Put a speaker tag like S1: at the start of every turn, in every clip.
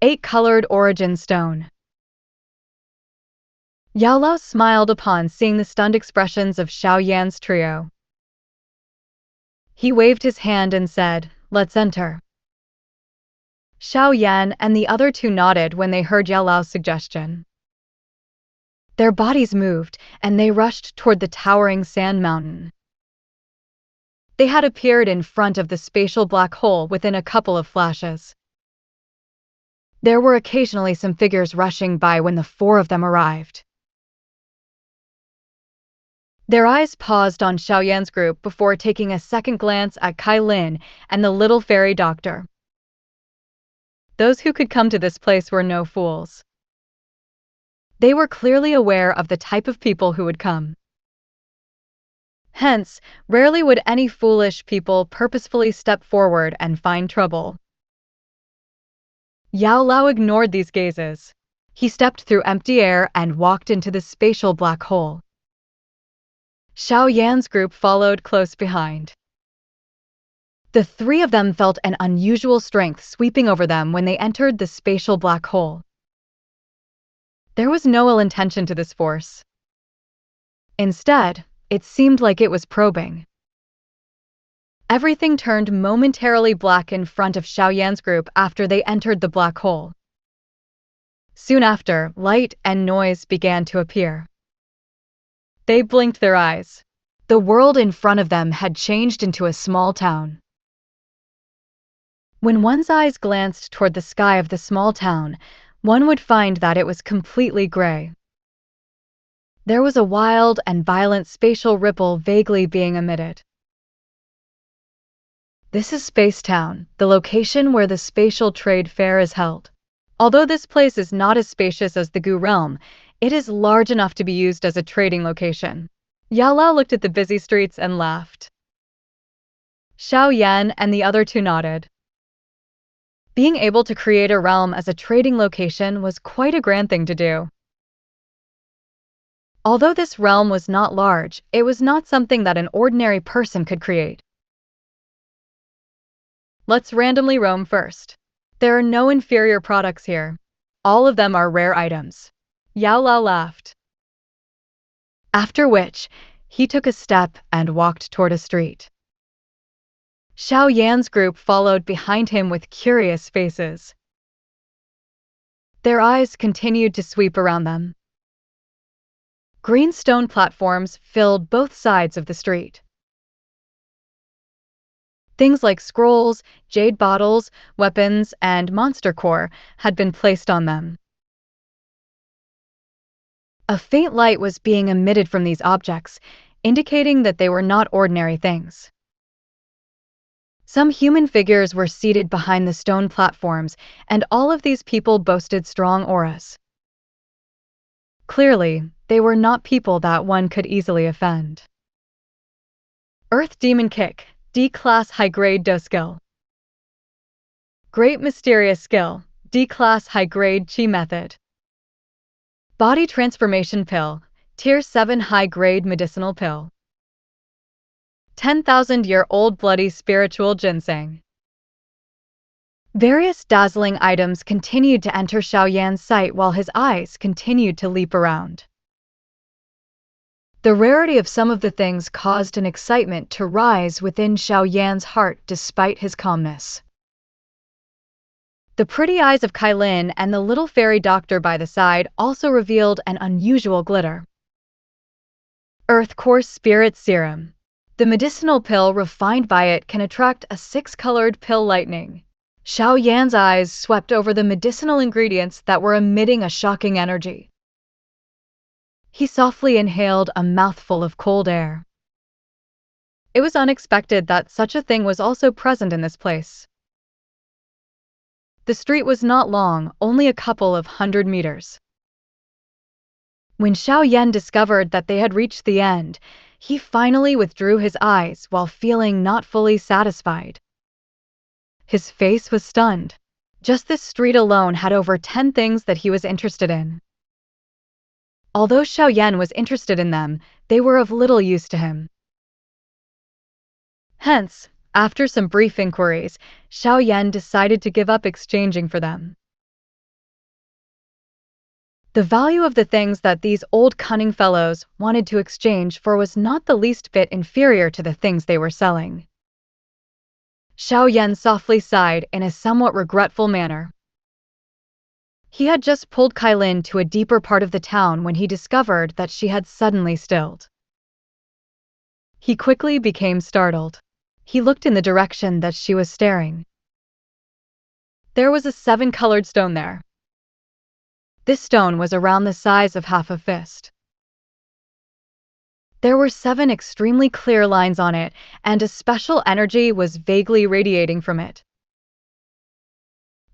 S1: 8-colored origin stone. Yao Lao smiled upon seeing the stunned expressions of Xiao Yan's trio. He waved his hand and said, "Let's enter." Xiao Yan and the other two nodded when they heard Yao Lao's suggestion. Their bodies moved, and they rushed toward the towering sand mountain. They had appeared in front of the spatial black hole within a couple of flashes. There were occasionally some figures rushing by when the four of them arrived. Their eyes paused on Xiao Yan's group before taking a second glance at Kai Lin and the little fairy doctor. Those who could come to this place were no fools. They were clearly aware of the type of people who would come. Hence, rarely would any foolish people purposefully step forward and find trouble. Yao Lao ignored these gazes. He stepped through empty air and walked into the spatial black hole. Xiao Yan's group followed close behind. The three of them felt an unusual strength sweeping over them when they entered the spatial black hole. There was no ill intention to this force. Instead, it seemed like it was probing. Everything turned momentarily black in front of Xiao Yan's group after they entered the black hole. Soon after, light and noise began to appear. They blinked their eyes. The world in front of them had changed into a small town. When one's eyes glanced toward the sky of the small town, one would find that it was completely gray. There was a wild and violent spatial ripple vaguely being emitted. This is Spacetown, the location where the spatial trade fair is held. Although this place is not as spacious as the Gu realm, it is large enough to be used as a trading location. Yao Lao looked at the busy streets and laughed. Xiao Yan and the other two nodded. Being able to create a realm as a trading location was quite a grand thing to do. Although this realm was not large, it was not something that an ordinary person could create. Let's randomly roam first. There are no inferior products here. All of them are rare items. Yao Lao laughed. After which, he took a step and walked toward a street. Xiao Yan's group followed behind him with curious faces. Their eyes continued to sweep around them. Green stone platforms filled both sides of the street. Things like scrolls, jade bottles, weapons, and monster core had been placed on them. A faint light was being emitted from these objects, indicating that they were not ordinary things. Some human figures were seated behind the stone platforms, and all of these people boasted strong auras. Clearly, they were not people that one could easily offend. Earth Demon Kick, D-Class High-Grade Do Skill. Great Mysterious Skill, D-Class High-Grade Chi Method. Body Transformation Pill, Tier 7 High-Grade Medicinal Pill. 10,000-year-old Bloody Spiritual Ginseng. Various dazzling items continued to enter Xiao Yan's sight while his eyes continued to leap around. The rarity of some of the things caused an excitement to rise within Xiao Yan's heart despite his calmness. The pretty eyes of Kai Lin and the little fairy doctor by the side also revealed an unusual glitter. Earth Course Spirit Serum. The medicinal pill refined by it can attract a 6-colored pill lightning. Xiao Yan's eyes swept over the medicinal ingredients that were emitting a shocking energy. He softly inhaled a mouthful of cold air. It was unexpected that such a thing was also present in this place. The street was not long, only a couple of 100 meters. When Xiao Yan discovered that they had reached the end, he finally withdrew his eyes while feeling not fully satisfied. His face was stunned. Just this street alone had over 10 things that he was interested in. Although Xiao Yan was interested in them, they were of little use to him. Hence, after some brief inquiries, Xiao Yan decided to give up exchanging for them. The value of the things that these old cunning fellows wanted to exchange for was not the least bit inferior to the things they were selling. Xiao Yan softly sighed in a somewhat regretful manner. He had just pulled Kailin to a deeper part of the town when he discovered that she had suddenly stilled. He quickly became startled. He looked in the direction that she was staring. There was a 7-colored stone there. This stone was around the size of half a fist. There were 7 extremely clear lines on it, and a special energy was vaguely radiating from it.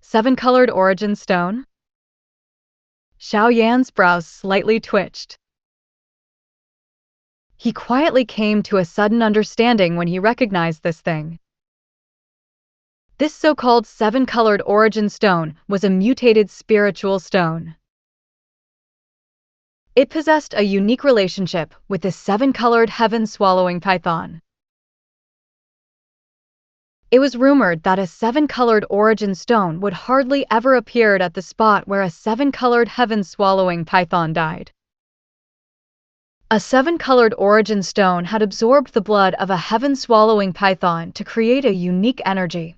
S1: 7-colored origin stone? Xiao Yan's brows slightly twitched. He quietly came to a sudden understanding when he recognized this thing. This so-called 7-colored origin stone was a mutated spiritual stone. It possessed a unique relationship with the 7-colored heaven-swallowing python. It was rumored that a 7-colored origin stone would hardly ever appear at the spot where a 7-colored heaven-swallowing python died. A 7-colored origin stone had absorbed the blood of a heaven-swallowing python to create a unique energy.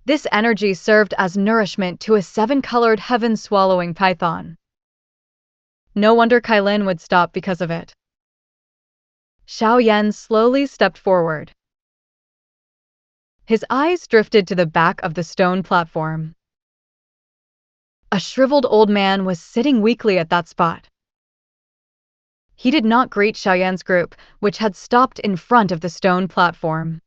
S1: This energy served as nourishment to a 7-colored heaven-swallowing python. No wonder Kailin would stop because of it. Xiao Yan slowly stepped forward. His eyes drifted to the back of the stone platform. A shriveled old man was sitting weakly at that spot. He did not greet Xiao Yan's group, which had stopped in front of the stone platform.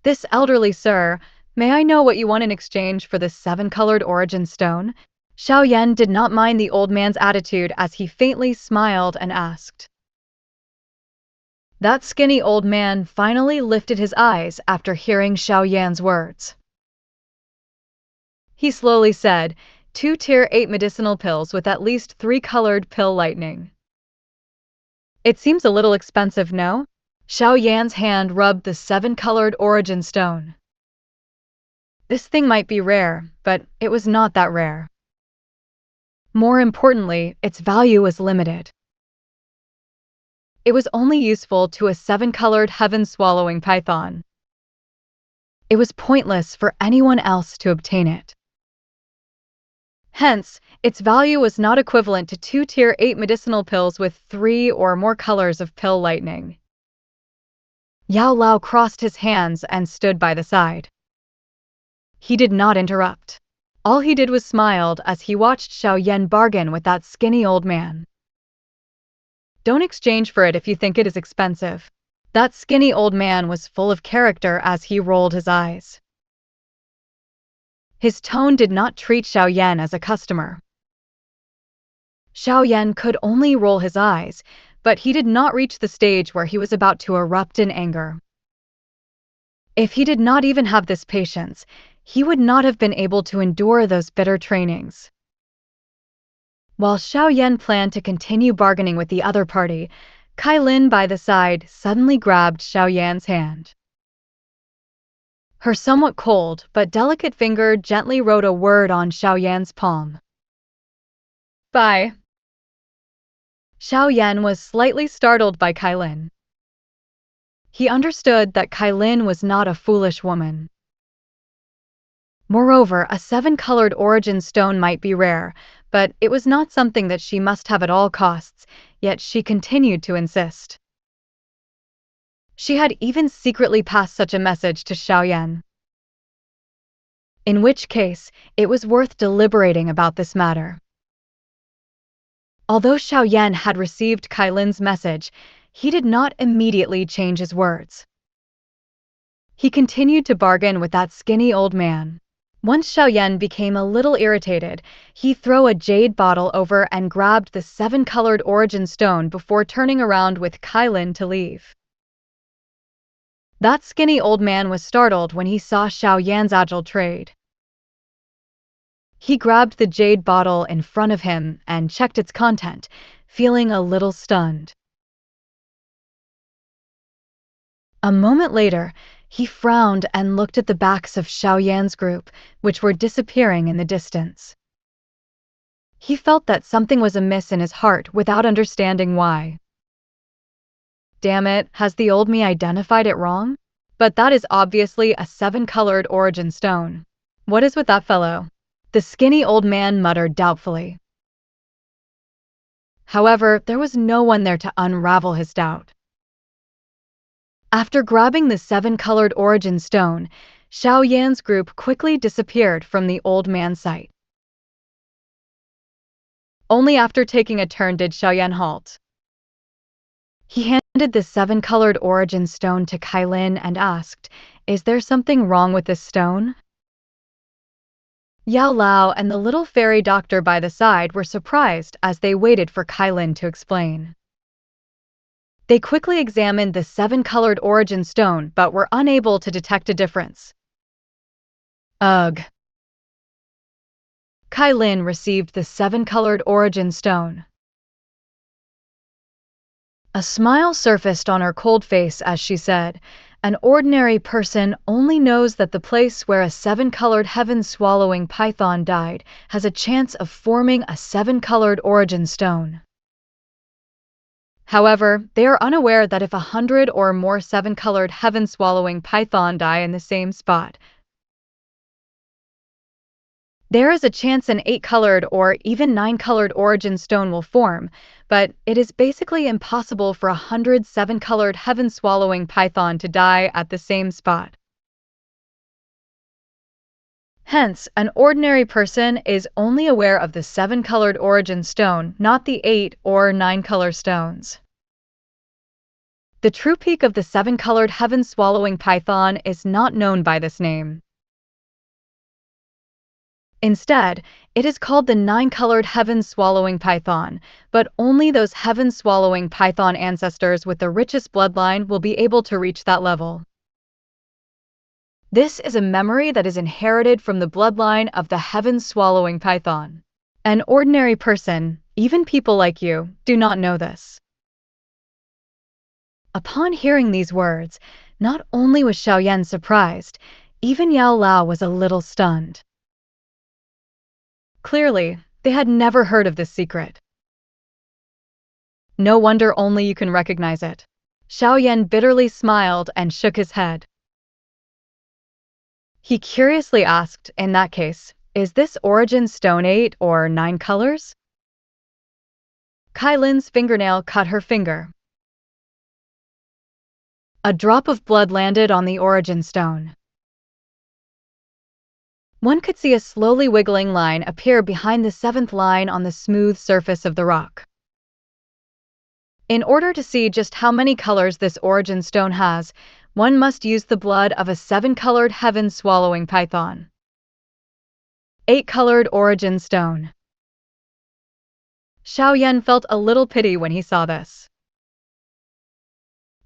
S1: "This elderly sir, may I know what you want in exchange for this 7-colored origin stone?" Xiao Yan did not mind the old man's attitude as he faintly smiled and asked. That skinny old man finally lifted his eyes after hearing Xiao Yan's words. He slowly said, 2 tier 8 medicinal pills with at least 3 colored pill lightning. It seems a little expensive, no? Xiao Yan's hand rubbed the 7-colored origin stone. This thing might be rare, but it was not that rare. More importantly, its value was limited. It was only useful to a 7-colored heaven-swallowing python. It was pointless for anyone else to obtain it. Hence, its value was not equivalent to 2 tier 8 medicinal pills with 3 or more colors of pill lightning. Yao Lao crossed his hands and stood by the side. He did not interrupt. All he did was smiled as he watched Xiao Yan bargain with that skinny old man. Don't exchange for it if you think it is expensive. That skinny old man was full of character as he rolled his eyes. His tone did not treat Xiao Yan as a customer. Xiao Yan could only roll his eyes, but he did not reach the stage where he was about to erupt in anger. If he did not even have this patience, he would not have been able to endure those bitter trainings. While Xiao Yan planned to continue bargaining with the other party, Kailin by the side suddenly grabbed Xiao Yan's hand. Her somewhat cold but delicate finger gently wrote a word on Xiao Yan's palm. Bye. Xiao Yan was slightly startled by Kailin. He understood that Kailin was not a foolish woman. Moreover, a 7-colored origin stone might be rare, but it was not something that she must have at all costs, yet she continued to insist. She had even secretly passed such a message to Xiao Yan. In which case, it was worth deliberating about this matter. Although Xiao Yan had received Kailin's message, he did not immediately change his words. He continued to bargain with that skinny old man. Once Xiao Yan became a little irritated, he threw a jade bottle over and grabbed the 7-colored origin stone before turning around with Kailin to leave. That skinny old man was startled when he saw Xiao Yan's agile trade. He grabbed the jade bottle in front of him and checked its content, feeling a little stunned. A moment later, he frowned and looked at the backs of Xiao Yan's group, which were disappearing in the distance. He felt that something was amiss in his heart without understanding why. Damn it, has the old me identified it wrong? But that is obviously a 7-colored origin stone. What is with that fellow? The skinny old man muttered doubtfully. However, there was no one there to unravel his doubt. After grabbing the 7-colored origin stone, Xiao Yan's group quickly disappeared from the old man's sight. Only after taking a turn did Xiao Yan halt. He handed the 7-colored origin stone to Kailin and asked, "Is there something wrong with this stone?" Yao Lao and the little fairy doctor by the side were surprised as they waited for Kailin to explain. They quickly examined the 7-colored origin stone but were unable to detect a difference. Ugh. Kailin received the 7-colored origin stone. A smile surfaced on her cold face as she said, "An ordinary person only knows that the place where a 7-colored heaven-swallowing python died has a chance of forming a 7-colored origin stone. However, they are unaware that if 100 or more 7-colored heaven-swallowing python die in the same spot, there is a chance an 8-colored or even 9-colored origin stone will form, but it is basically impossible for 100 7-colored heaven-swallowing python to die at the same spot. Hence, an ordinary person is only aware of the 7-colored origin stone, not the 8 or 9-color stones. The true peak of the 7-colored heaven-swallowing python is not known by this name. Instead, it is called the 9-colored heaven-swallowing python, but only those heaven-swallowing python ancestors with the richest bloodline will be able to reach that level. This is a memory that is inherited from the bloodline of the heaven-swallowing python. An ordinary person, even people like you, do not know this. Upon hearing these words, not only was Xiao Yan surprised, even Yao Lao was a little stunned. Clearly, they had never heard of this secret. No wonder only you can recognize it. Xiao Yan bitterly smiled and shook his head. He curiously asked, "In that case, is this origin stone 8 or 9 colors?" Kailin's fingernail cut her finger. A drop of blood landed on the origin stone. One could see a slowly wiggling line appear behind the 7th line on the smooth surface of the rock. In order to see just how many colors this origin stone has, one must use the blood of a 7-colored heaven-swallowing python. 8-colored origin stone. Xiao Yan felt a little pity when he saw this.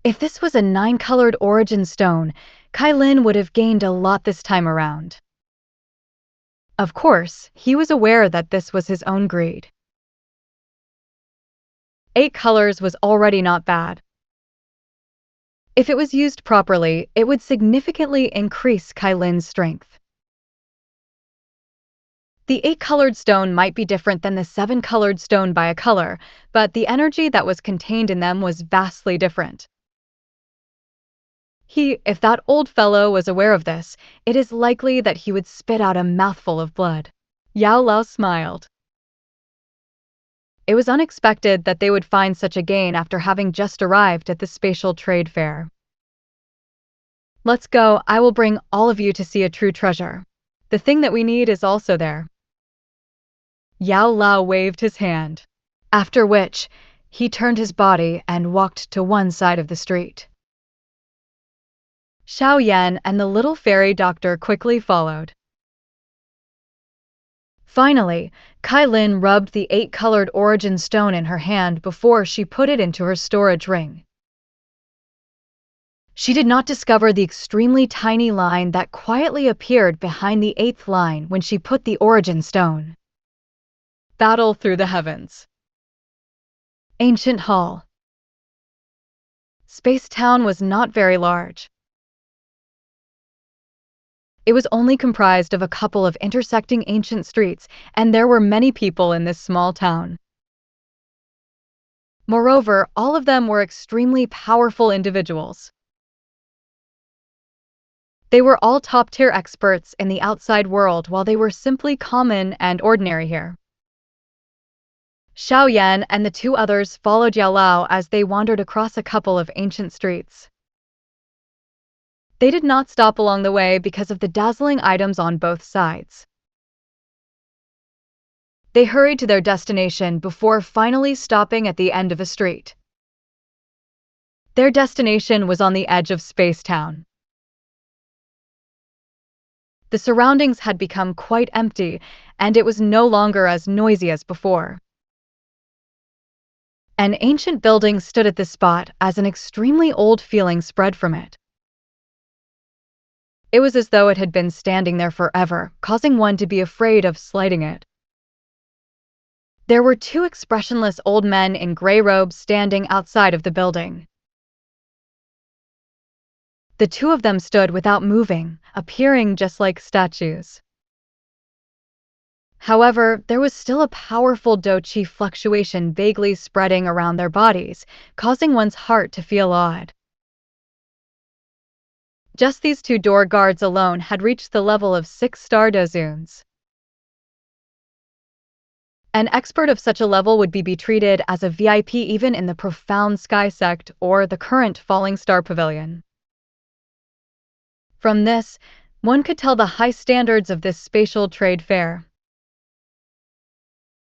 S1: If this was a 9-colored origin stone, Kailin would have gained a lot this time around. Of course, he was aware that this was his own greed. 8 colors was already not bad. If it was used properly, it would significantly increase Kailin's strength. The 8-colored stone might be different than the 7-colored stone by a color, but the energy that was contained in them was vastly different. If that old fellow was aware of this, it is likely that he would spit out a mouthful of blood. Yao Lao smiled. It was unexpected that they would find such a gain after having just arrived at the spatial trade fair. Let's go, I will bring all of you to see a true treasure. The thing that we need is also there. Yao Lao waved his hand, after which he turned his body and walked to one side of the street. Xiao Yan and the little fairy doctor quickly followed. Finally, Kailin rubbed the 8-colored origin stone in her hand before she put it into her storage ring. She did not discover the extremely tiny line that quietly appeared behind the 8th line when she put the origin stone. Battle through the heavens. Ancient Hall. Space Town was not very large. It was only comprised of a couple of intersecting ancient streets, and there were many people in this small town. Moreover, all of them were extremely powerful individuals. They were all top-tier experts in the outside world while they were simply common and ordinary here. Xiao Yan and the two others followed Yao Lao as they wandered across a couple of ancient streets. They did not stop along the way because of the dazzling items on both sides. They hurried to their destination before finally stopping at the end of a street. Their destination was on the edge of Space Town. The surroundings had become quite empty, and it was no longer as noisy as before. An ancient building stood at this spot as an extremely old feeling spread from it. It was as though it had been standing there forever, causing one to be afraid of slighting it. There were two expressionless old men in gray robes standing outside of the building. The two of them stood without moving, appearing just like statues. However, there was still a powerful do-chi fluctuation vaguely spreading around their bodies, causing one's heart to feel odd. Just these two door guards alone had reached the level of 6-star dozuns. An expert of such a level would be treated as a VIP even in the profound sky sect or the current falling star pavilion. From this, one could tell the high standards of this spatial trade fair.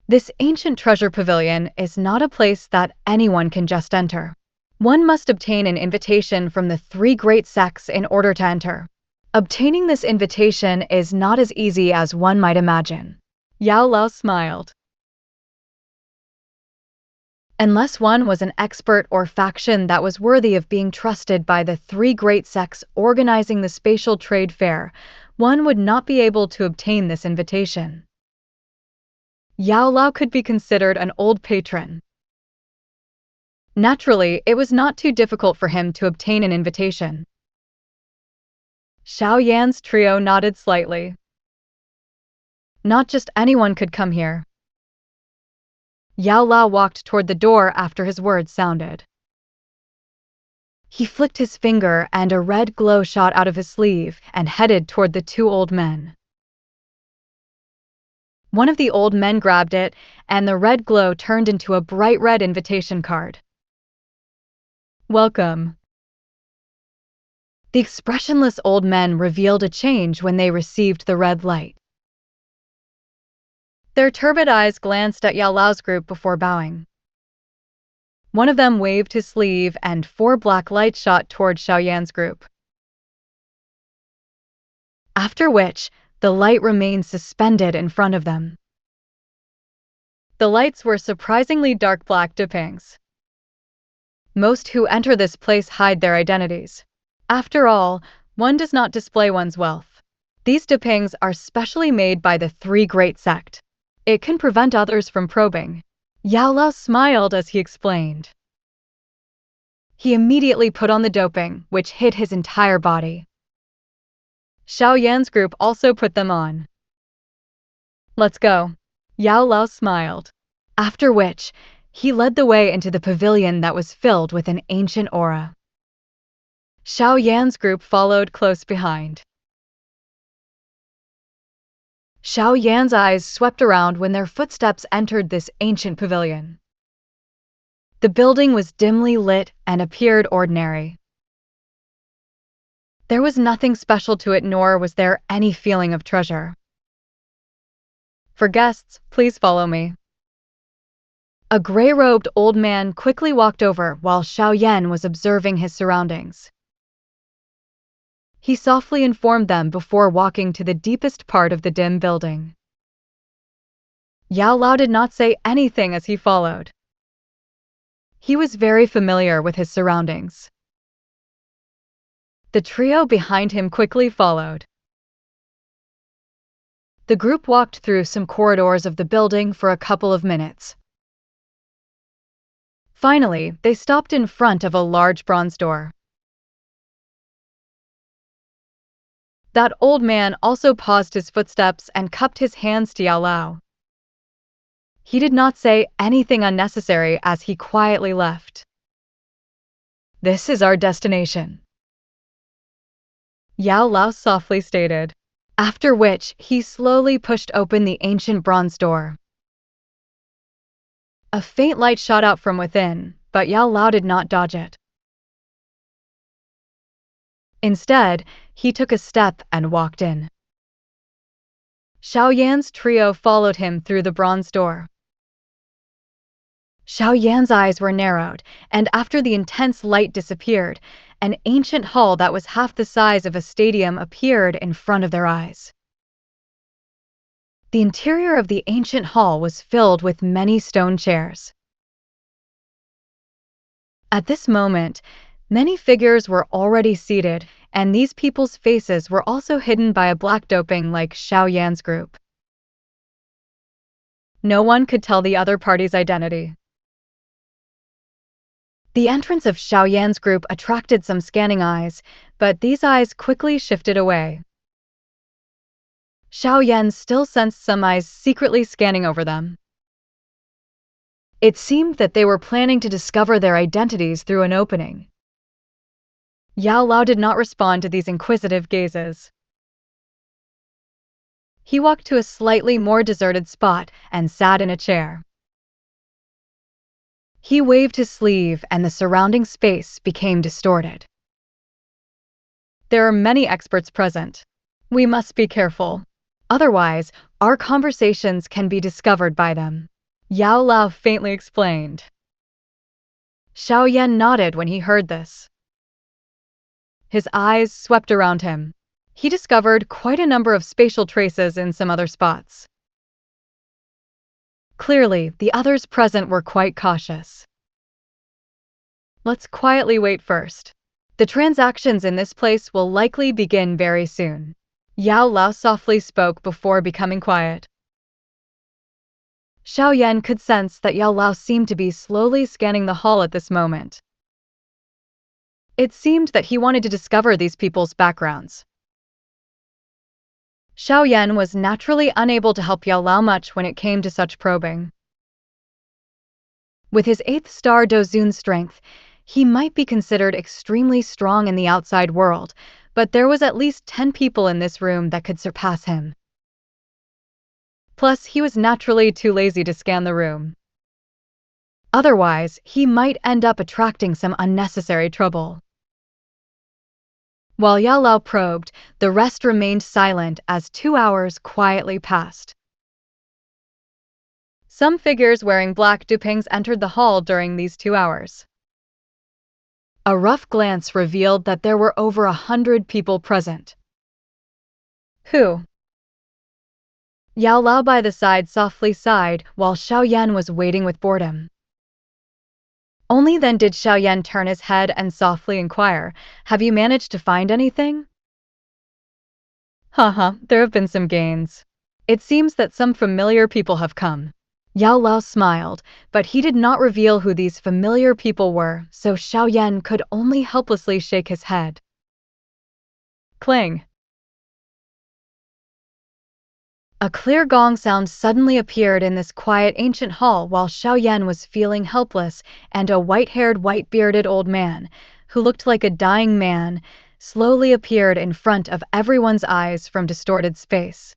S1: This ancient treasure pavilion is not a place that anyone can just enter. One must obtain an invitation from the three great sects in order to enter. Obtaining this invitation is not as easy as one might imagine. Yao Lao smiled. Unless one was an expert or faction that was worthy of being trusted by the three great sects organizing the spatial trade fair, one would not be able to obtain this invitation. Yao Lao could be considered an old patron. Naturally, it was not too difficult for him to obtain an invitation. Xiao Yan's trio nodded slightly. Not just anyone could come here. Yao Lao walked toward the door after his words sounded. He flicked his finger and a red glow shot out of his sleeve and headed toward the two old men. One of the old men grabbed it, and the red glow turned into a bright red invitation card. Welcome. The expressionless old men revealed a change when they received the red light. Their turbid eyes glanced at Yao Lao's group before bowing. One of them waved his sleeve and 4 black lights shot toward Xiao Yan's group. After which, the light remained suspended in front of them. The lights were surprisingly dark black depings. Most who enter this place hide their identities. After all, one does not display one's wealth. These depings are specially made by the three great sect. It can prevent others from probing. Yao Lao smiled as he explained. He immediately put on the doping, which hid his entire body. Xiao Yan's group also put them on. Let's go. Yao Lao smiled. After which, he led the way into the pavilion that was filled with an ancient aura. Xiao Yan's group followed close behind. Xiao Yan's eyes swept around when their footsteps entered this ancient pavilion. The building was dimly lit and appeared ordinary. There was nothing special to it, nor was there any feeling of treasure. For guests, please follow me. A gray-robed old man quickly walked over while Xiao Yan was observing his surroundings. He softly informed them before walking to the deepest part of the dim building. Yao Lao did not say anything as he followed. He was very familiar with his surroundings. The trio behind him quickly followed. The group walked through some corridors of the building for a couple of minutes. Finally, they stopped in front of a large bronze door. That old man also paused his footsteps and cupped his hands to Yao Lao. He did not say anything unnecessary as he quietly left. "This is our destination," Yao Lao softly stated, after which he slowly pushed open the ancient bronze door. A faint light shot out from within, but Yao Lao did not dodge it. Instead, he took a step and walked in. Xiao Yan's trio followed him through the bronze door. Xiao Yan's eyes were narrowed, and after the intense light disappeared, an ancient hall that was half the size of a stadium appeared in front of their eyes. The interior of the ancient hall was filled with many stone chairs. At this moment, many figures were already seated, and these people's faces were also hidden by a black doping like Xiao Yan's group. No one could tell the other party's identity. The entrance of Xiao Yan's group attracted some scanning eyes, but these eyes quickly shifted away. Xiao Yan still sensed some eyes secretly scanning over them. It seemed that they were planning to discover their identities through an opening. Yao Lao did not respond to these inquisitive gazes. He walked to a slightly more deserted spot and sat in a chair. He waved his sleeve and the surrounding space became distorted. "There are many experts present. We must be careful. Otherwise, our conversations can be discovered by them," Yao Lao faintly explained. Xiao Yan nodded when he heard this. His eyes swept around him. He discovered quite a number of spatial traces in some other spots. Clearly, the others present were quite cautious. "Let's quietly wait first. The transactions in this place will likely begin very soon," Yao Lao softly spoke before becoming quiet. Xiao Yan could sense that Yao Lao seemed to be slowly scanning the hall at this moment. It seemed that he wanted to discover these people's backgrounds. Xiao Yan was naturally unable to help Yao Lao much when it came to such probing. With his 8th star Dozun strength, he might be considered extremely strong in the outside world, but there was at least 10 people in this room that could surpass him. Plus, he was naturally too lazy to scan the room. Otherwise, he might end up attracting some unnecessary trouble. While Yao Lao probed, the rest remained silent as 2 hours quietly passed. Some figures wearing black dupings entered the hall during these 2 hours. A rough glance revealed that there were over 100 people present. "Who?" Yao Lao by the side softly sighed while Xiao Yan was waiting with boredom. Only then did Xiao Yan turn his head and softly inquire, "Have you managed to find anything?" Haha, there have been some gains. It seems that some familiar people have come." Yao Lao smiled, but he did not reveal who these familiar people were, so Xiao Yan could only helplessly shake his head. Clang. A clear gong sound suddenly appeared in this quiet ancient hall while Xiao Yan was feeling helpless, and a white-haired, white-bearded old man, who looked like a dying man, slowly appeared in front of everyone's eyes from distorted space.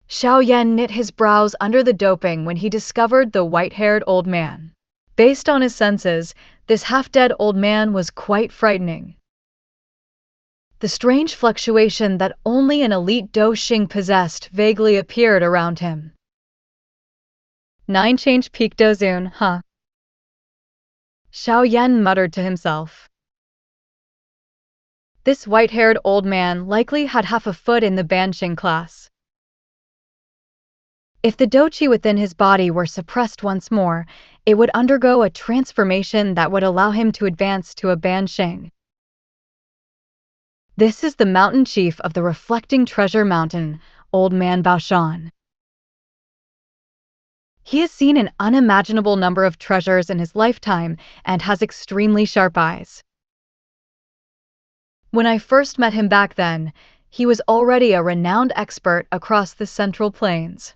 S1: Xiao Yan knit his brows under the doping when he discovered the white-haired old man. Based on his senses, this half-dead old man was quite frightening. The strange fluctuation that only an elite Doxing possessed vaguely appeared around him. 9 change peak Dozun, huh? Xiao Yan muttered to himself. This white-haired old man likely had half a foot in the Banqing class. If the doqi within his body were suppressed once more, it would undergo a transformation that would allow him to advance to a Banqing. This is the mountain chief of the Reflecting Treasure Mountain, Old Man Baoshan. He has seen an unimaginable number of treasures in his lifetime and has extremely sharp eyes. When I first met him back then, he was already a renowned expert across the Central Plains.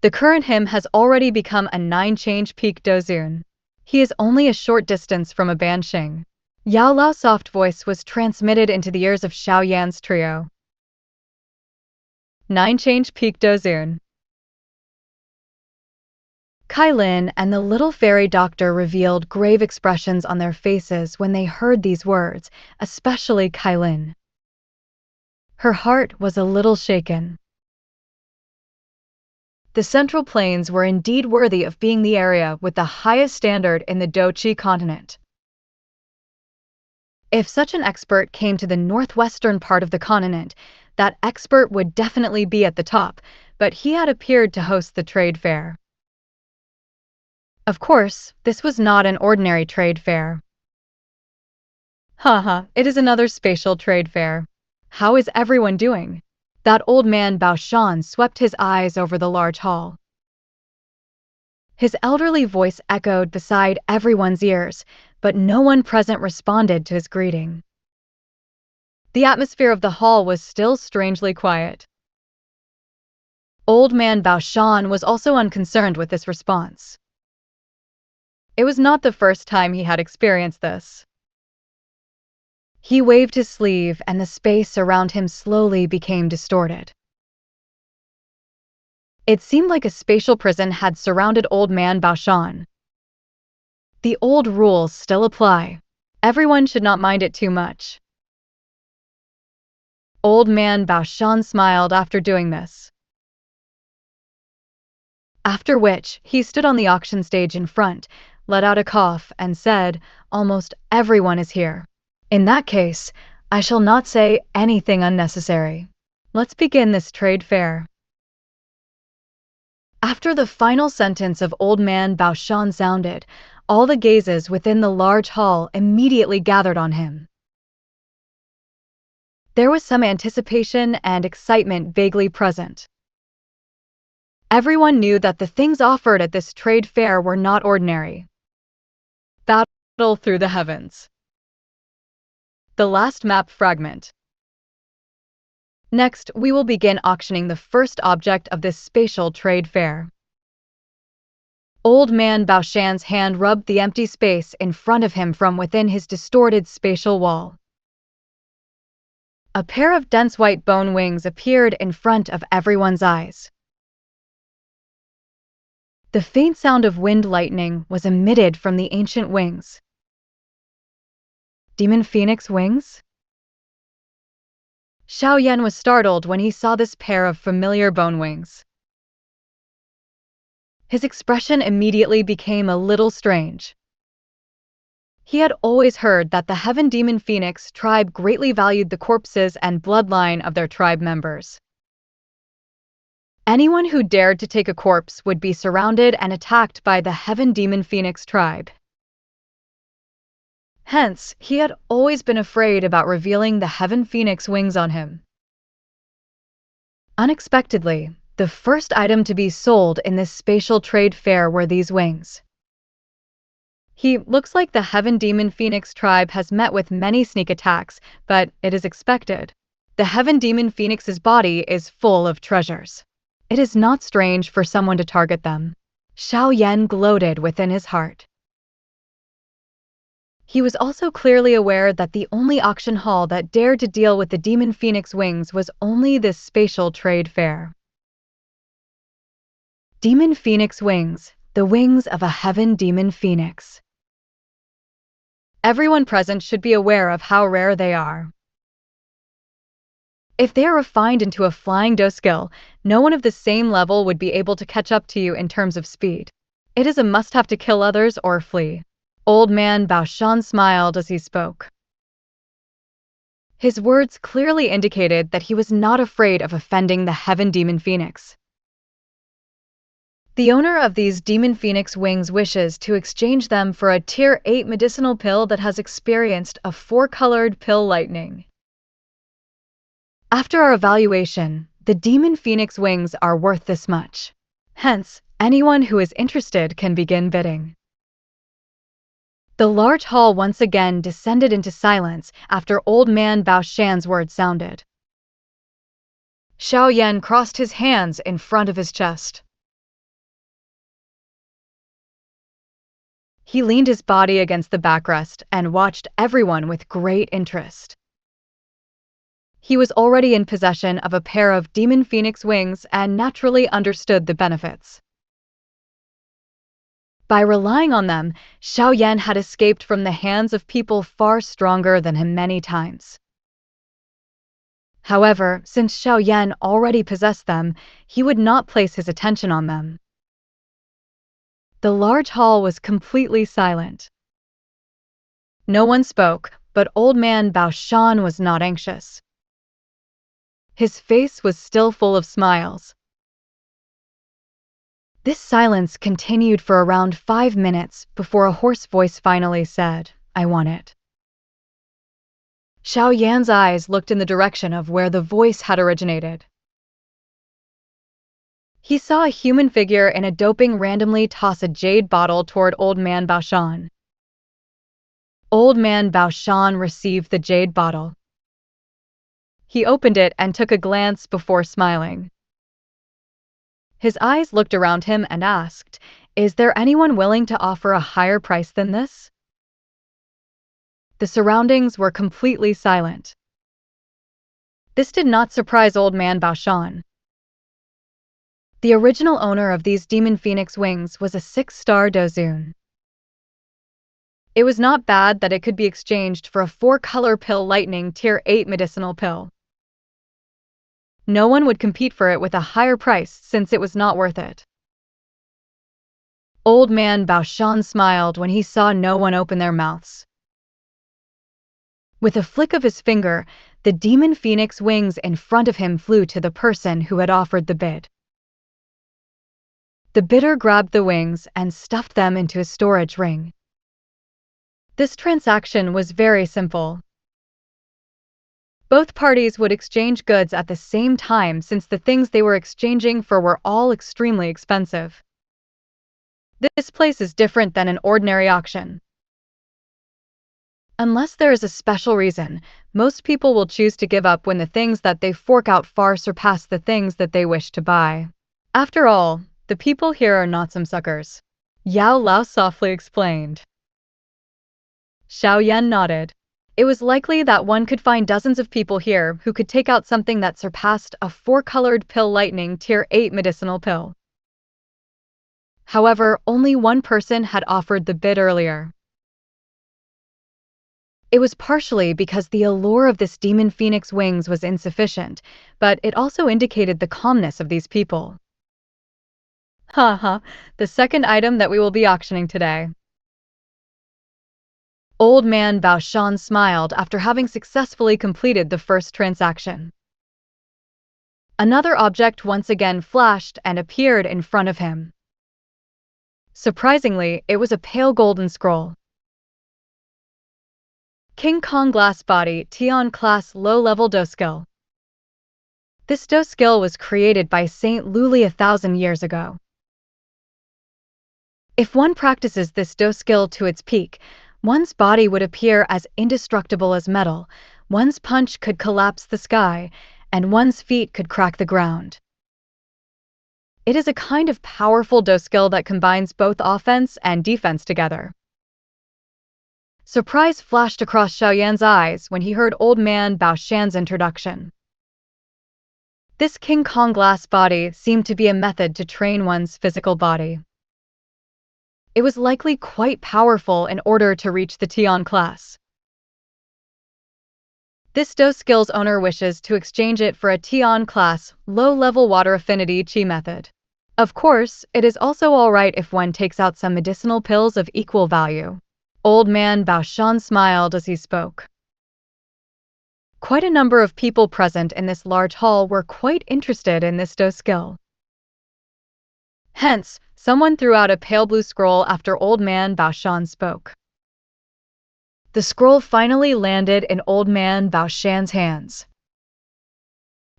S1: The current him has already become a 9-change peak dozun. He is only a short distance from a banshing. Yao Lao's soft voice was transmitted into the ears of Xiao Yan's trio. 9-change peak dozun. Kai Lin and the little fairy doctor revealed grave expressions on their faces when they heard these words, especially Kai Lin. Her heart was a little shaken. The Central Plains were indeed worthy of being the area with the highest standard in the Dochi continent. If such an expert came to the northwestern part of the continent, that expert would definitely be at the top, but he had appeared to host the trade fair. Of course, this was not an ordinary trade fair. Haha, it is another spatial trade fair. How is everyone doing? That old man Bao Shan swept his eyes over the large hall. His elderly voice echoed beside everyone's ears, but no one present responded to his greeting. The atmosphere of the hall was still strangely quiet. Old man Bao Shan was also unconcerned with this response. It was not the first time he had experienced this. He waved his sleeve and the space around him slowly became distorted. It seemed like a spatial prison had surrounded old man Bao Shan. The old rules still apply. Everyone should not mind it too much. Old man Bao Shan smiled after doing this. After which, he stood on the auction stage in front, let out a cough, and said, "Almost everyone is here. In that case, I shall not say anything unnecessary. Let's begin this trade fair." After the final sentence of old man Bao Shan sounded, all the gazes within the large hall immediately gathered on him. There was some anticipation and excitement vaguely present. Everyone knew that the things offered at this trade fair were not ordinary. Battle through the heavens. The last map fragment. Next, we will begin auctioning the first object of this spatial trade fair. Old man Bao Shan's hand rubbed the empty space in front of him from within his distorted spatial wall. A pair of dense white bone wings appeared in front of everyone's eyes. The faint sound of wind lightning was emitted from the ancient wings. Demon Phoenix wings? Xiao Yan was startled when he saw this pair of familiar bone wings. His expression immediately became a little strange. He had always heard that the Heaven Demon Phoenix tribe greatly valued the corpses and bloodline of their tribe members. Anyone who dared to take a corpse would be surrounded and attacked by the Heaven Demon Phoenix tribe. Hence, he had always been afraid about revealing the Heaven Phoenix wings on him. Unexpectedly, the first item to be sold in this spatial trade fair were these wings. He looks like the Heaven Demon Phoenix tribe has met with many sneak attacks, but it is expected. The Heaven Demon Phoenix's body is full of treasures. It is not strange for someone to target them. Xiao Yan gloated within his heart. He was also clearly aware that the only auction hall that dared to deal with the Demon Phoenix wings was only this spatial trade fair. Demon Phoenix wings, the wings of a Heaven Demon Phoenix. Everyone present should be aware of how rare they are. If they are refined into a flying do skill, no one of the same level would be able to catch up to you in terms of speed. It is a must-have to kill others or flee. Old man Bao Shan smiled as he spoke. His words clearly indicated that he was not afraid of offending the Heaven Demon Phoenix. The owner of these Demon Phoenix wings wishes to exchange them for a Tier 8 medicinal pill that has experienced a 4-colored pill lightning. After our evaluation, the Demon Phoenix wings are worth this much. Hence, anyone who is interested can begin bidding. The large hall once again descended into silence after Old Man Bao Shan's words sounded. Xiao Yan crossed his hands in front of his chest. He leaned his body against the backrest and watched everyone with great interest. He was already in possession of a pair of demon phoenix wings and naturally understood the benefits. By relying on them, Xiao Yan had escaped from the hands of people far stronger than him many times. However, since Xiao Yan already possessed them, he would not place his attention on them. The large hall was completely silent. No one spoke, but Old Man Bao Shan was not anxious. His face was still full of smiles. This silence continued for around 5 minutes before a hoarse voice finally said, "I want it." Xiao Yan's eyes looked in the direction of where the voice had originated. He saw a human figure in a doping randomly toss a jade bottle toward Old Man Bao Shan. Old Man Bao Shan received the jade bottle. He opened it and took a glance before smiling. His eyes looked around him and asked, "Is there anyone willing to offer a higher price than this?" The surroundings were completely silent. This did not surprise Old Man Bao Shan. The original owner of these demon phoenix wings was a 6-star Dozun. It was not bad that it could be exchanged for a 4-color pill lightning tier 8 medicinal pill. No one would compete for it with a higher price since it was not worth it. Old Man Bao Shan smiled when he saw no one open their mouths. With a flick of his finger, the demon phoenix wings in front of him flew to the person who had offered the bid. The bidder grabbed the wings and stuffed them into a storage ring. This transaction was very simple. Both parties would exchange goods at the same time since the things they were exchanging for were all extremely expensive. This place is different than an ordinary auction. Unless there is a special reason, most people will choose to give up when the things that they fork out far surpass the things that they wish to buy. After all, the people here are not some suckers. Yao Lao softly explained. Xiao Yan nodded. It was likely that one could find dozens of people here who could take out something that surpassed a 4-colored pill lightning tier 8 medicinal pill. However, only one person had offered the bid earlier. It was partially because the allure of this demon phoenix wings was insufficient, but it also indicated the calmness of these people. Haha, the second item that we will be auctioning today. Old Man Bao Shan smiled after having successfully completed the first transaction. Another object once again flashed and appeared in front of him. Surprisingly, it was a pale golden scroll. King Kong Glass Body Tian Class Low-Level Do Skill. This Do skill was created by Saint Luli 1,000 years ago. If one practices this Do skill to its peak, one's body would appear as indestructible as metal, one's punch could collapse the sky, and one's feet could crack the ground. It is a kind of powerful Do skill that combines both offense and defense together. Surprise flashed across Xiao Yan's eyes when he heard Old Man Bao Shan's introduction. This King Kong glass body seemed to be a method to train one's physical body. It was likely quite powerful in order to reach the Tian class. This Do skill's owner wishes to exchange it for a Tian class, low-level water affinity Qi method. Of course, it is also alright if one takes out some medicinal pills of equal value. Old Man Bao Shan smiled as he spoke. Quite a number of people present in this large hall were quite interested in this Do skill. Hence, someone threw out a pale blue scroll after Old Man Bao Shan spoke. The scroll finally landed in Old Man Bao Shan's hands.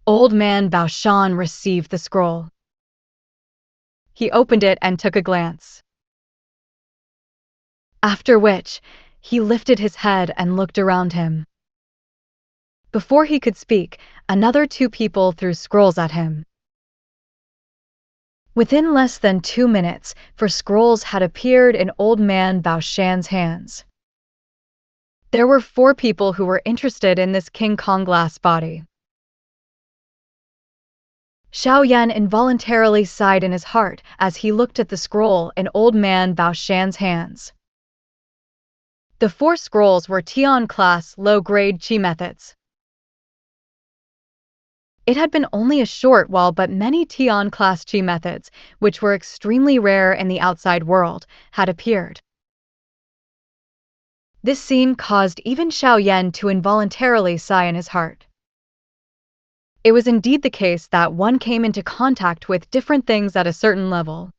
S1: Old Man Bao Shan received the scroll. He opened it and took a glance. After which, he lifted his head and looked around him. Before he could speak, another two people threw scrolls at him. Within less than 2 minutes, 4 scrolls had appeared in old man Bao Shan's hands. There were 4 people who were interested in this King Kong glass body. Xiao Yan involuntarily sighed in his heart as he looked at the scroll in old man Bao Shan's hands. The 4 scrolls were Tian class low-grade chi methods. It had been only a short while, but many Tian class chi methods, which were extremely rare in the outside world, had appeared. This scene caused even Xiao Yan to involuntarily sigh in his heart. It was indeed the case that one came into contact with different things at a certain level.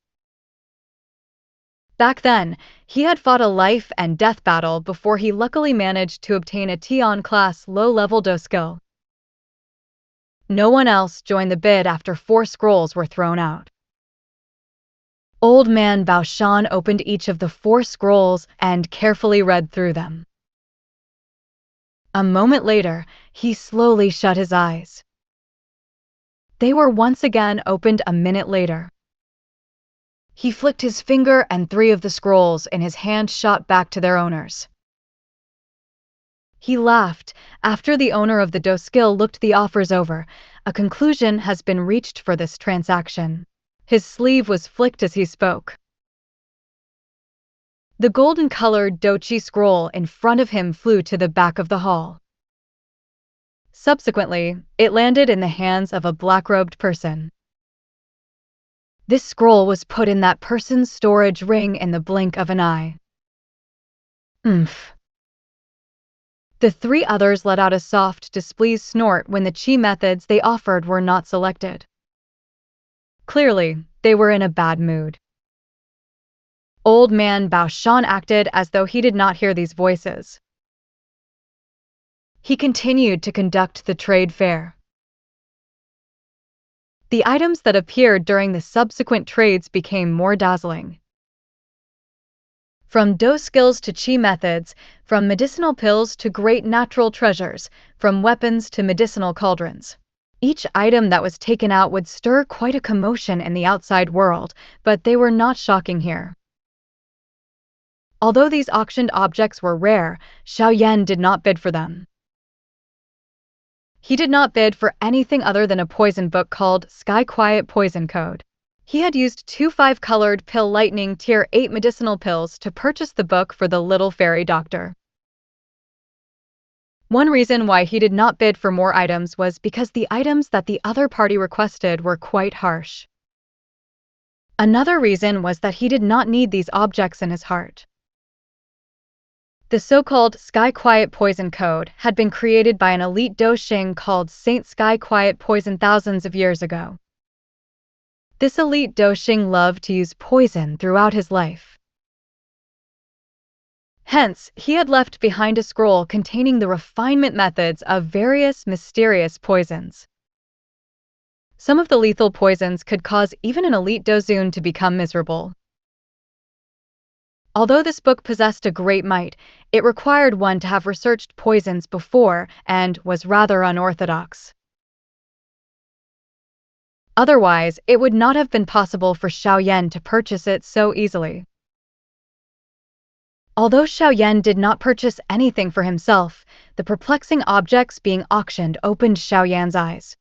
S1: Back then, he had fought a life and death battle before he luckily managed to obtain a Tian class low-level do skill. No one else joined the bid after 4 scrolls were thrown out. Old man Bao Shan opened each of the 4 scrolls and carefully read through them. A moment later, he slowly shut his eyes. They were once again opened a minute later. He flicked his finger and 3 of the scrolls in his hand shot back to their owners. He laughed. After the owner of the do skill looked the offers over, a conclusion has been reached for this transaction. His sleeve was flicked as he spoke. The golden-colored dochi scroll in front of him flew to the back of the hall. Subsequently, it landed in the hands of a black-robed person. This scroll was put in that person's storage ring in the blink of an eye. Oomph. The 3 others let out a soft, displeased snort when the chi methods they offered were not selected. Clearly, they were in a bad mood. Old man Bao Shan acted as though he did not hear these voices. He continued to conduct the trade fair. The items that appeared during the subsequent trades became more dazzling. From do skills to chi methods, from medicinal pills to great natural treasures, from weapons to medicinal cauldrons. Each item that was taken out would stir quite a commotion in the outside world, but they were not shocking here. Although these auctioned objects were rare, Xiao Yan did not bid for them. He did not bid for anything other than a poison book called Sky Quiet Poison Code. He had used 2 5-colored pill lightning tier 8 medicinal pills to purchase the book for the little fairy doctor. One reason why he did not bid for more items was because the items that the other party requested were quite harsh. Another reason was that he did not need these objects in his heart. The so-called Sky Quiet Poison Code had been created by an elite Doshing called Saint Sky Quiet Poison thousands of years ago. This elite Doshing loved to use poison throughout his life. Hence, he had left behind a scroll containing the refinement methods of various mysterious poisons. Some of the lethal poisons could cause even an elite Dozun to become miserable. Although this book possessed a great might, it required one to have researched poisons before and was rather unorthodox. Otherwise, it would not have been possible for Xiao Yan to purchase it so easily. Although Xiao Yan did not purchase anything for himself, the perplexing objects being auctioned opened Xiao Yan's eyes.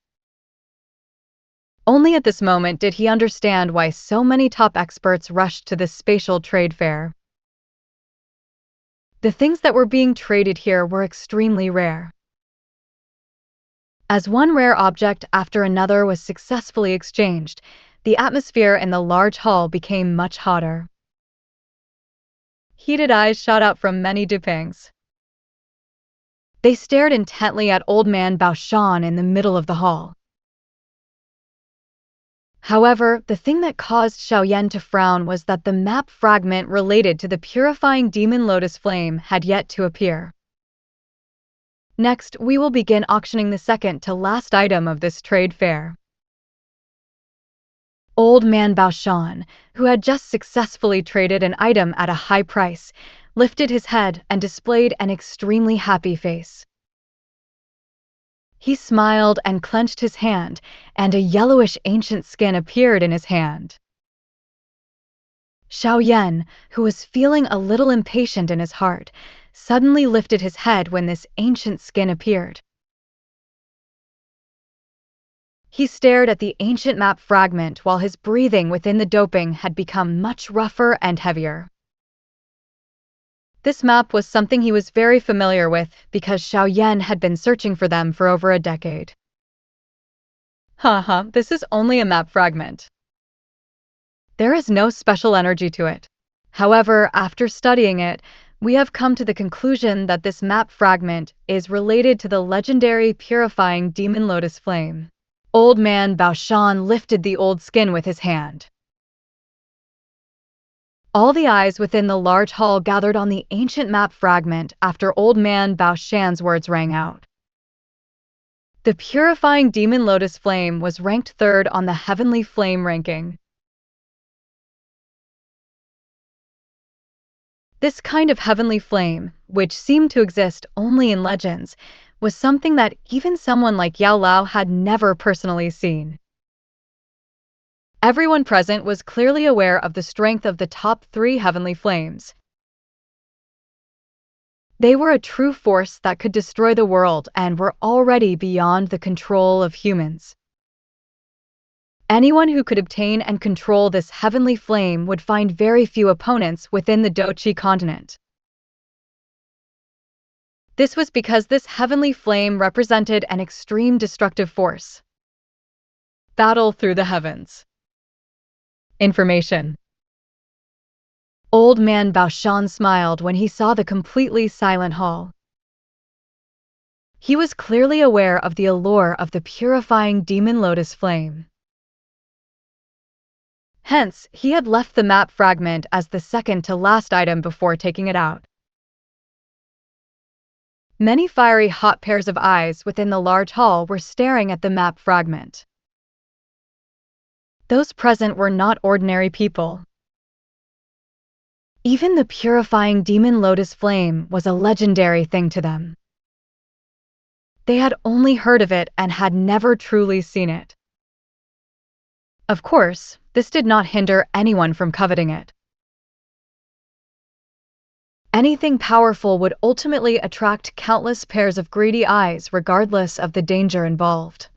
S1: Only at this moment did he understand why so many top experts rushed to this spatial trade fair. The things that were being traded here were extremely rare. As one rare object after another was successfully exchanged, the atmosphere in the large hall became much hotter. Heated eyes shot out from many Dupangs. They stared intently at old man Bao Shan in the middle of the hall. However, the thing that caused Xiao Yan to frown was that the map fragment related to the purifying demon lotus flame had yet to appear. Next, we will begin auctioning the second to last item of this trade fair. Old man Bao Shan, who had just successfully traded an item at a high price, lifted his head and displayed an extremely happy face. He smiled and clenched his hand, and a yellowish ancient skin appeared in his hand. Xiao Yan, who was feeling a little impatient in his heart, suddenly lifted his head when this ancient skin appeared. He stared at the ancient map fragment while his breathing within the doping had become much rougher and heavier. This map was something he was very familiar with because Xiao Yan had been searching for them for over a decade. Haha, this is only a map fragment. There is no special energy to it. However, after studying it, we have come to the conclusion that this map fragment is related to the legendary purifying demon lotus flame. Old man Baoshan lifted the old skin with his hand. All the eyes within the large hall gathered on the ancient map fragment after old man Baoshan's words rang out. The purifying demon lotus flame was ranked 3rd on the heavenly flame ranking. This kind of heavenly flame, which seemed to exist only in legends, was something that even someone like Yao Lao had never personally seen. Everyone present was clearly aware of the strength of the top 3 heavenly flames. They were a true force that could destroy the world and were already beyond the control of humans. Anyone who could obtain and control this heavenly flame would find very few opponents within the Dochi continent. This was because this heavenly flame represented an extreme destructive force. Battle through the heavens. Information. Old man Baoshan smiled when he saw the completely silent hall. He was clearly aware of the allure of the purifying demon lotus flame. Hence, he had left the map fragment as the second to last item before taking it out. Many fiery hot pairs of eyes within the large hall were staring at the map fragment. Those present were not ordinary people. Even the purifying demon lotus flame was a legendary thing to them. They had only heard of it and had never truly seen it. Of course, this did not hinder anyone from coveting it. Anything powerful would ultimately attract countless pairs of greedy eyes regardless of the danger involved.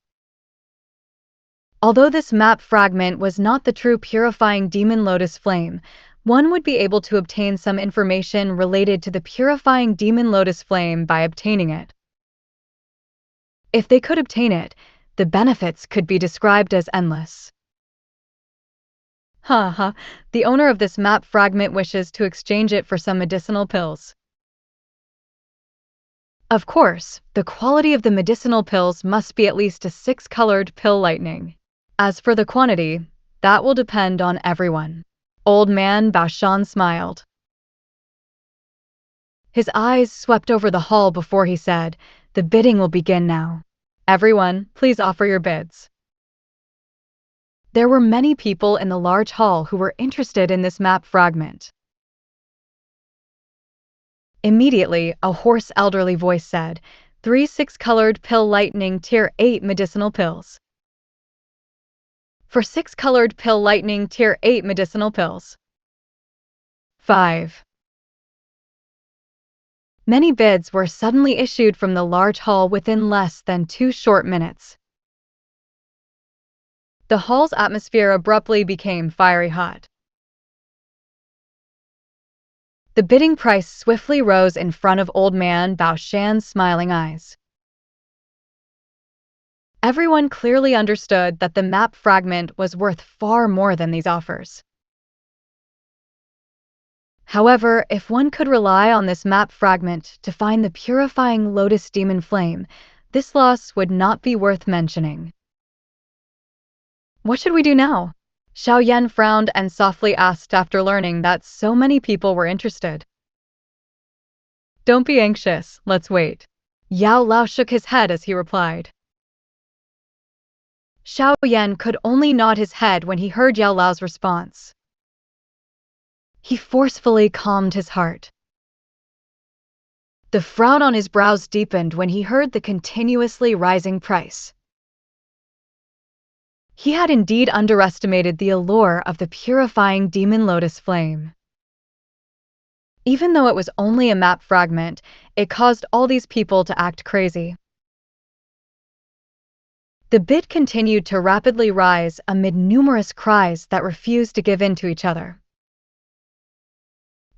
S1: Although this map fragment was not the true purifying demon lotus flame, one would be able to obtain some information related to the purifying demon lotus flame by obtaining it. If they could obtain it, the benefits could be described as endless. Haha, the owner of this map fragment wishes to exchange it for some medicinal pills. Of course, the quality of the medicinal pills must be at least a 6-colored pill lightning. As for the quantity, that will depend on everyone. Old man Baoshan smiled. His eyes swept over the hall before he said, "The bidding will begin now. Everyone, please offer your bids." There were many people in the large hall who were interested in this map fragment. Immediately, a hoarse elderly voice said, 3 6-colored pill lightning tier 8 medicinal pills. For 6-colored pill lightning tier 8 medicinal pills. 5. Many bids were suddenly issued from the large hall within less than 2 short minutes. The hall's atmosphere abruptly became fiery hot. The bidding price swiftly rose in front of old man Baoshan's smiling eyes. Everyone clearly understood that the map fragment was worth far more than these offers. However, if one could rely on this map fragment to find the purifying lotus demon flame, this loss would not be worth mentioning. What should we do now? Xiao Yan frowned and softly asked after learning that so many people were interested. Don't be anxious, let's wait. Yao Lao shook his head as he replied. Xiao Yan could only nod his head when he heard Yao Lao's response. He forcefully calmed his heart. The frown on his brows deepened when he heard the continuously rising price. He had indeed underestimated the allure of the purifying demon lotus flame. Even though it was only a map fragment, it caused all these people to act crazy. The bid continued to rapidly rise amid numerous cries that refused to give in to each other.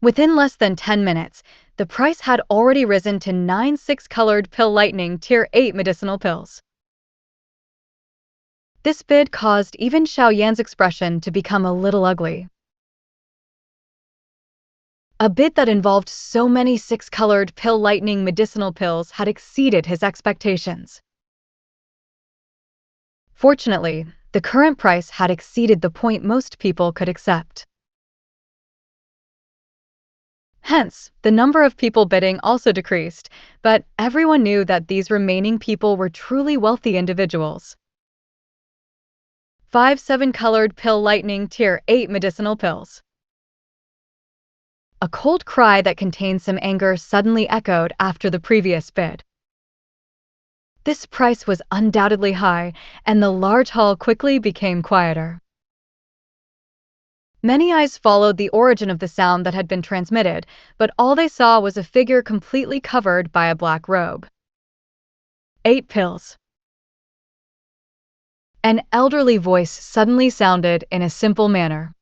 S1: Within less than 10 minutes, the price had already risen to 9 6-colored pill lightning tier 8 medicinal pills. This bid caused even Xiao Yan's expression to become a little ugly. A bid that involved so many 6-colored pill lightning medicinal pills had exceeded his expectations. Fortunately, the current price had exceeded the point most people could accept. Hence, the number of people bidding also decreased, but everyone knew that these remaining people were truly wealthy individuals. 5 7-colored pill lightning tier 8 medicinal pills. A cold cry that contained some anger suddenly echoed after the previous bid. This price was undoubtedly high, and the large hall quickly became quieter. Many eyes followed the origin of the sound that had been transmitted, but all they saw was a figure completely covered by a black robe. 8 pills. An elderly voice suddenly sounded in a simple manner.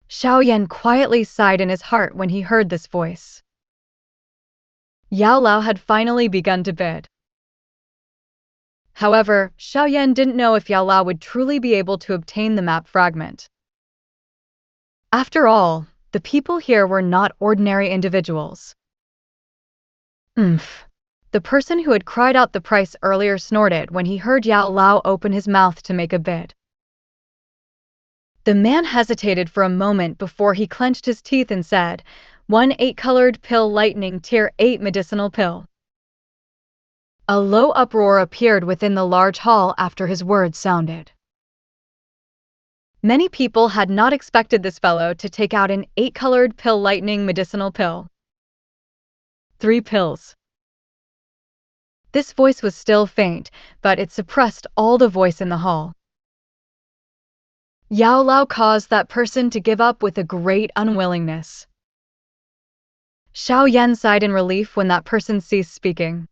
S1: Xiao Yan quietly sighed in his heart when he heard this voice. Yao Lao had finally begun to bid. However, Xiao Yan didn't know if Yao Lao would truly be able to obtain the map fragment. After all, the people here were not ordinary individuals. Oomph. The person who had cried out the price earlier snorted when he heard Yao Lao open his mouth to make a bid. The man hesitated for a moment before he clenched his teeth and said, 1 8-colored pill lightning tier 8 medicinal pill. A low uproar appeared within the large hall after his words sounded. Many people had not expected this fellow to take out an 8-colored pill lightning medicinal pill. 3 pills. This voice was still faint, but it suppressed all the voice in the hall. Yao Lao caused that person to give up with a great unwillingness. Xiao Yan sighed in relief when that person ceased speaking.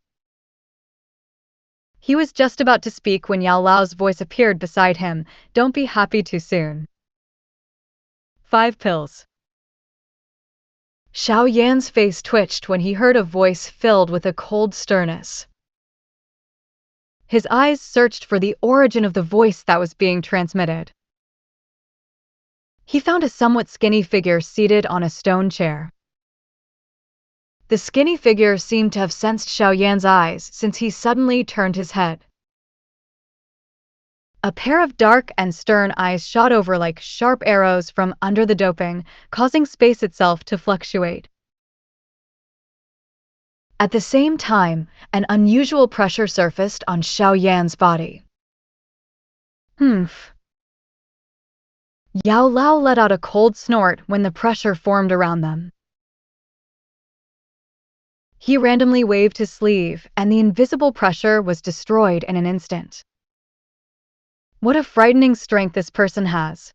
S1: He was just about to speak when Yao Lao's voice appeared beside him. Don't be happy too soon. 5 pills. Xiao Yan's face twitched when he heard a voice filled with a cold sternness. His eyes searched for the origin of the voice that was being transmitted. He found a somewhat skinny figure seated on a stone chair. The skinny figure seemed to have sensed Xiao Yan's eyes since he suddenly turned his head. A pair of dark and stern eyes shot over like sharp arrows from under the doping, causing space itself to fluctuate. At the same time, an unusual pressure surfaced on Xiao Yan's body. Humph. Yao Lao let out a cold snort when the pressure formed around them. He randomly waved his sleeve, and the invisible pressure was destroyed in an instant. What a frightening strength this person has.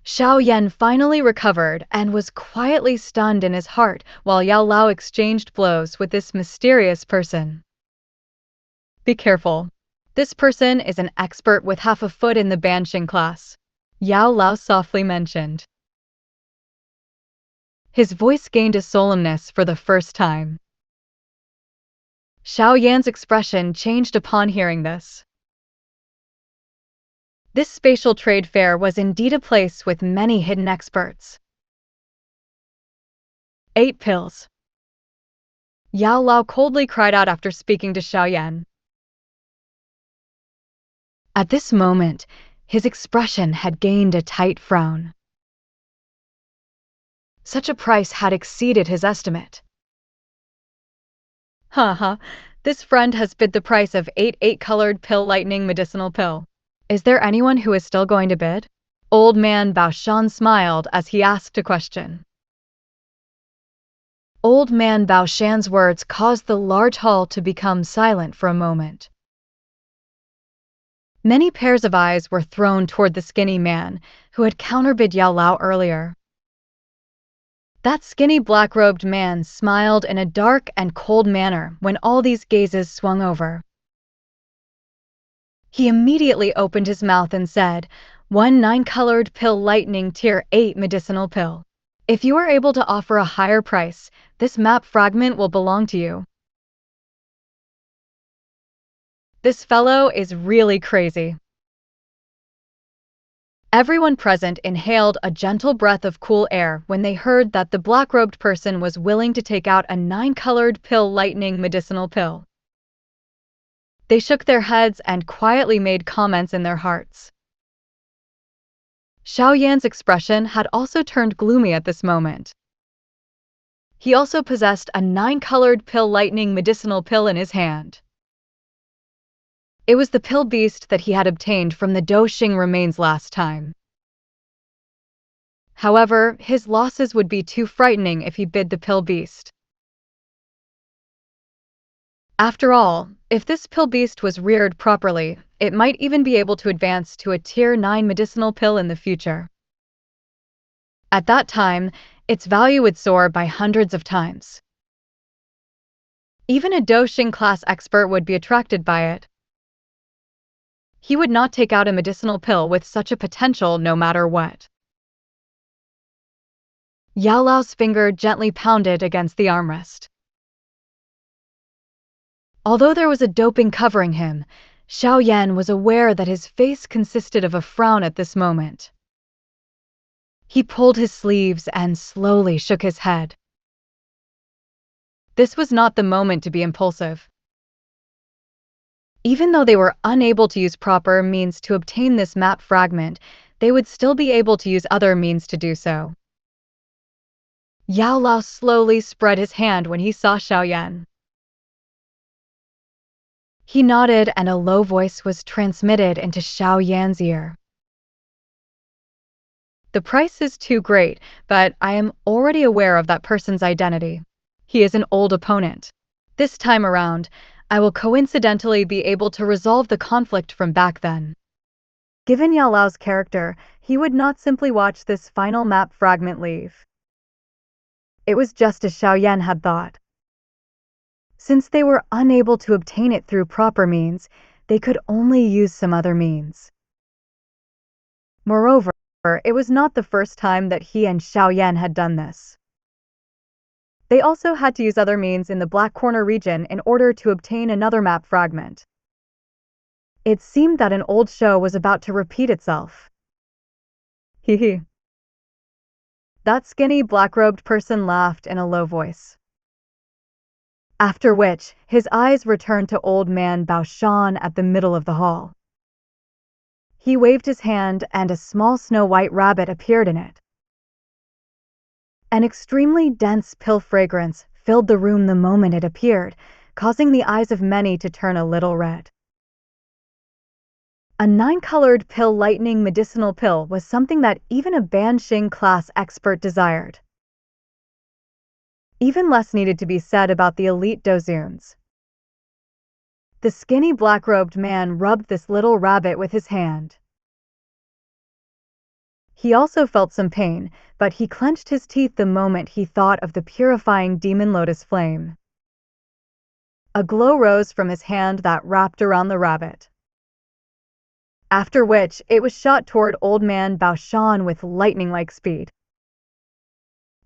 S1: Xiao Yan finally recovered and was quietly stunned in his heart while Yao Lao exchanged blows with this mysterious person. Be careful. This person is an expert with half a foot in the Banshing class, Yao Lao softly mentioned. His voice gained a solemnness for the first time. Xiao Yan's expression changed upon hearing this. This spatial trade fair was indeed a place with many hidden experts. 8 pills. Yao Lao coldly cried out after speaking to Xiao Yan. At this moment, his expression had gained a tight frown. Such a price had exceeded his estimate. This friend has bid the price of 8 8-colored pill lightning medicinal pill. Is there anyone who is still going to bid? Old man Baoshan smiled as he asked a question. Old man Baoshan's words caused the large hall to become silent for a moment. Many pairs of eyes were thrown toward the skinny man, who had counterbid Yao Lao earlier. That skinny black-robed man smiled in a dark and cold manner when all these gazes swung over. He immediately opened his mouth and said, "One 9-colored pill lightning tier 8 medicinal pill. If you are able to offer a higher price, this map fragment will belong to you." This fellow is really crazy. Everyone present inhaled a gentle breath of cool air when they heard that the black-robed person was willing to take out a 9-colored pill lightning medicinal pill. They shook their heads and quietly made comments in their hearts. Xiao Yan's expression had also turned gloomy at this moment. He also possessed a 9-colored pill lightning medicinal pill in his hand. It was the pill beast that he had obtained from the Doxing remains last time. However, his losses would be too frightening if he bid the pill beast. After all, if this pill beast was reared properly, it might even be able to advance to a tier 9 medicinal pill in the future. At that time, its value would soar by hundreds of times. Even a Doxing class expert would be attracted by it. He would not take out a medicinal pill with such a potential no matter what. Yao Lao's finger gently pounded against the armrest. Although there was a doping covering him, Xiao Yan was aware that his face consisted of a frown at this moment. He pulled his sleeves and slowly shook his head. This was not the moment to be impulsive. Even though they were unable to use proper means to obtain this map fragment, they would still be able to use other means to do so. Yao Lao slowly spread his hand when he saw Xiao Yan. He nodded and a low voice was transmitted into Xiao Yan's ear. "The price is too great, but I am already aware of that person's identity. He is an old opponent. This time around, I will coincidentally be able to resolve the conflict from back then." Given Yao Lao's character, he would not simply watch this final map fragment leave. It was just as Xiao Yan had thought. Since they were unable to obtain it through proper means, they could only use some other means. Moreover, it was not the first time that he and Xiao Yan had done this. They also had to use other means in the Black Corner region in order to obtain another map fragment. It seemed that an old show was about to repeat itself. Hee. That skinny black-robed person laughed in a low voice. After which, his eyes returned to old man Baoshan at the middle of the hall. He waved his hand and a small snow-white rabbit appeared in it. An extremely dense pill fragrance filled the room the moment it appeared, causing the eyes of many to turn a little red. A 9-colored pill lightning medicinal pill was something that even a Banshing class expert desired. Even less needed to be said about the elite Dozuns. The skinny black-robed man rubbed this little rabbit with his hand. He also felt some pain, but he clenched his teeth the moment he thought of the purifying demon lotus flame. A glow rose from his hand that wrapped around the rabbit. After which, it was shot toward old man Baoshan with lightning-like speed.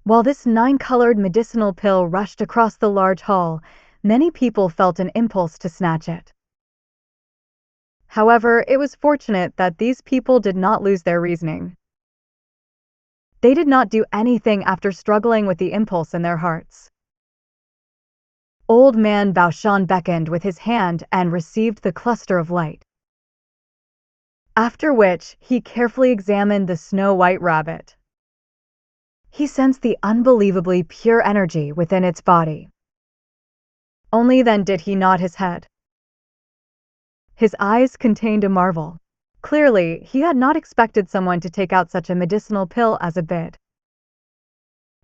S1: While this 9-colored medicinal pill rushed across the large hall, many people felt an impulse to snatch it. However, it was fortunate that these people did not lose their reasoning. They did not do anything after struggling with the impulse in their hearts. Old man Baoshan beckoned with his hand and received the cluster of light. After which, he carefully examined the snow-white rabbit. He sensed the unbelievably pure energy within its body. Only then did he nod his head. His eyes contained a marvel. Clearly, he had not expected someone to take out such a medicinal pill as a bid.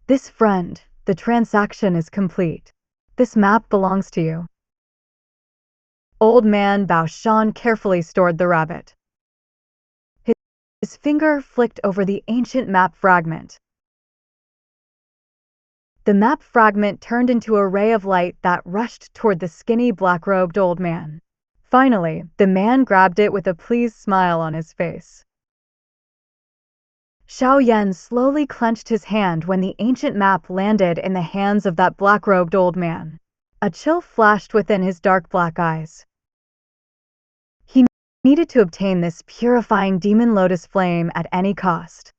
S1: This friend, The transaction is complete. This map belongs to you. Old man Bao Shan carefully stored the rabbit. His finger flicked over the ancient map fragment. The map fragment turned into a ray of light that rushed toward the skinny black-robed old man. Finally, the man grabbed it with a pleased smile on his face. Xiao Yan slowly clenched his hand when the ancient map landed in the hands of that black-robed old man. A chill flashed within his dark black eyes. He needed to obtain this purifying demon lotus flame at any cost.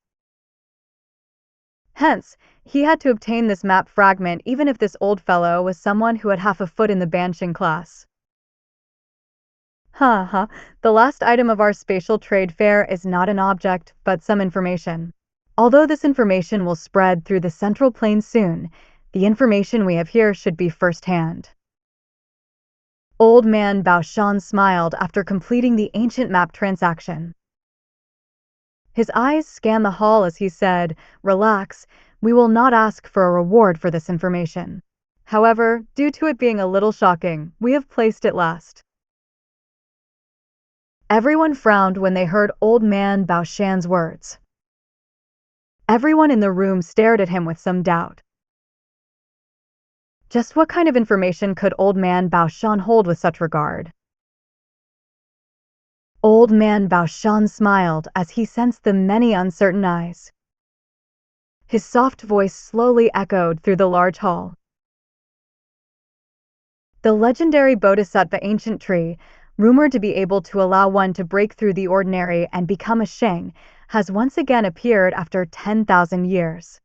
S1: Hence, he had to obtain this map fragment even if this old fellow was someone who had half a foot in the Banshing class. The last item of our spatial trade fair is not an object, but some information. Although this information will spread through the central plane soon, the information we have here should be first-hand. Old man Bao Shan smiled after completing the ancient map transaction. His eyes scanned the hall as he said, "Relax, we will not ask for a reward for this information. However, due to it being a little shocking, we have placed it last." Everyone frowned when they heard old man Bao Shan's words. Everyone in the room stared at him with some doubt. Just what kind of information could old man Bao Shan hold with such regard? Old man Bao Shan smiled as he sensed the many uncertain eyes. His soft voice slowly echoed through the large hall. The legendary Bodhisattva ancient tree, rumored to be able to allow one to break through the ordinary and become a Sheng, has once again appeared after 10,000 years.